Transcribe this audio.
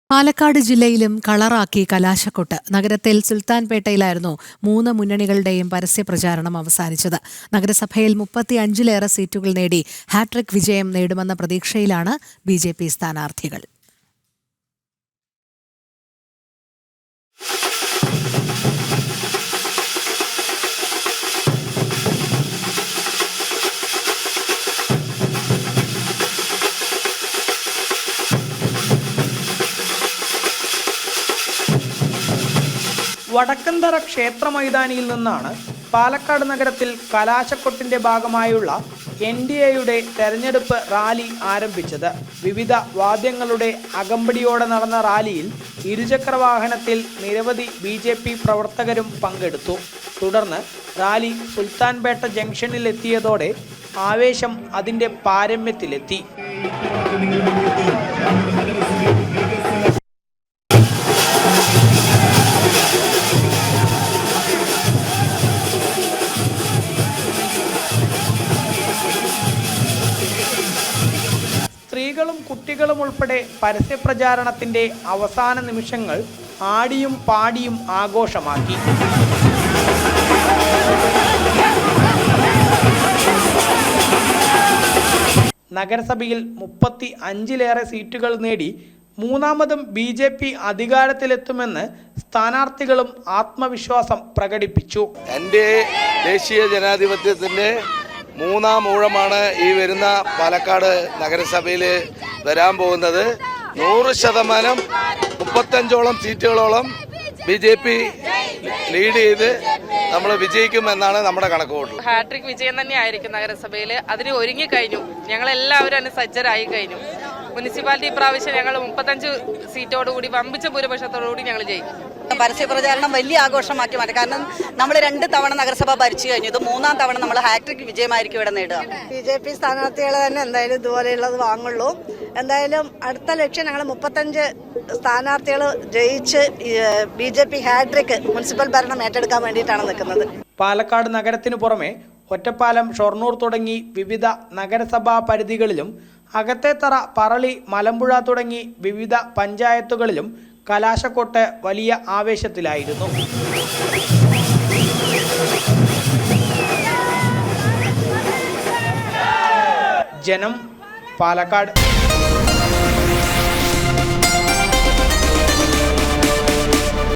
പാലക്കാട് ജില്ലയിലും കളറാക്കി കലാശക്കൊട്ട്. നഗരത്തിൽ സുൽത്താൻപേട്ടയിലായിരുന്നു 3 മുന്നണികളുടെയും പരസ്യപ്രചാരണം അവസാനിച്ചത്. നഗരസഭയിൽ 35ലേറെ സീറ്റുകൾ നേടി ഹാട്രിക് വിജയം നേടുമെന്ന പ്രതീക്ഷയിലാണ് ബിജെപി സ്ഥാനാർത്ഥികൾ. വടക്കന്തറ ക്ഷേത്ര മൈതാനിയിൽ നിന്നാണ് പാലക്കാട് നഗരത്തിൽ കലാശക്കൊട്ടിന്റെ ഭാഗമായുള്ള NDAയുടെ തെരഞ്ഞെടുപ്പ് റാലി ആരംഭിച്ചത്. വിവിധ വാദ്യങ്ങളുടെ അകമ്പടിയോടെ നടന്ന റാലിയിൽ ഇരുചക്ര വാഹനത്തിൽ നിരവധി BJP പ്രവർത്തകരും പങ്കെടുത്തു. തുടർന്ന് റാലി സുൽത്താൻപേട്ട ജംഗ്ഷനിൽ എത്തിയതോടെ ആവേശം അതിന്റെ പാരമ്യത്തിലെത്തി. സ്ത്രീകളും കുട്ടികളും ഉൾപ്പെടെ പരസ്യപ്രചാരണത്തിന്റെ അവസാന നിമിഷങ്ങൾ ആടിയും പാടിയും ആഘോഷമാക്കി. നഗരസഭയിൽ 35ലേറെ സീറ്റുകൾ നേടി മൂന്നാമതും BJP അധികാരത്തിലെത്തുമെന്ന് സ്ഥാനാർത്ഥികളും ആത്മവിശ്വാസം പ്രകടിപ്പിച്ചു. ദേശീയ ജനാധിപത്യത്തിന്റെ മൂന്നാം ഊഴമാണ് ഈ വരുന്ന പാലക്കാട് നഗരസഭയിൽ വരാൻ പോകുന്നത്. 100% 35ഓളം സീറ്റുകളോളം BJP ലീഡ് ചെയ്ത് നമ്മൾ വിജയിക്കുമെന്നാണ് നമ്മുടെ കണക്കുകൂട്ടൽ. ഹാട്രിക് വിജയം തന്നെയായിരിക്കും നഗരസഭയിൽ. അതിന് ഒരുങ്ങിക്കഴിഞ്ഞു. ഞങ്ങളെല്ലാവരും അതിന് സജ്ജരായി കഴിഞ്ഞു. മുനിസിപ്പാലിറ്റി പ്രാവശ്യം ഞങ്ങൾ 35 സീറ്റോടുകൂടി വമ്പിച്ച ഭൂരിപക്ഷത്തോടുകൂടി ഞങ്ങൾ ജയിക്കും. പരസ്യപ്രചാരണം വലിയ ആഘോഷമാക്കി മാറ്റി. കാരണം നമ്മൾ 2 തവണ നഗരസഭ ഭരിച്ചു കഴിഞ്ഞു. ഇത് 3ാം തവണ നമ്മൾ ഹാട്രിക് വിജയമായിരിക്കും ഇവിടെ നേടുക. BJP സ്ഥാനാർത്ഥികൾ തന്നെ എന്തായാലും ഇതുപോലെയുള്ളത് വാങ്ങുള്ളൂ. എന്തായാലും അടുത്ത ലക്ഷ്യം ഞങ്ങൾ 35 സ്ഥാനാർത്ഥികൾ ജയിച്ച് BJP ഹാട്രിക് മുനിസിപ്പൽ ഭരണം ഏറ്റെടുക്കാൻ വേണ്ടിയിട്ടാണ് നിൽക്കുന്നത്. പാലക്കാട് നഗരത്തിനു പുറമെ ഒറ്റപ്പാലം, ഷൊർണൂർ തുടങ്ങി വിവിധ നഗരസഭാ പരിധികളിലും അകത്തേത്തറ, പറളി, മലമ്പുഴ തുടങ്ങി വിവിധ പഞ്ചായത്തുകളിലും കലാശക്കൊട്ട് വലിയ ആവേശത്തിലായിരുന്നു. ജനം, പാലക്കാട്.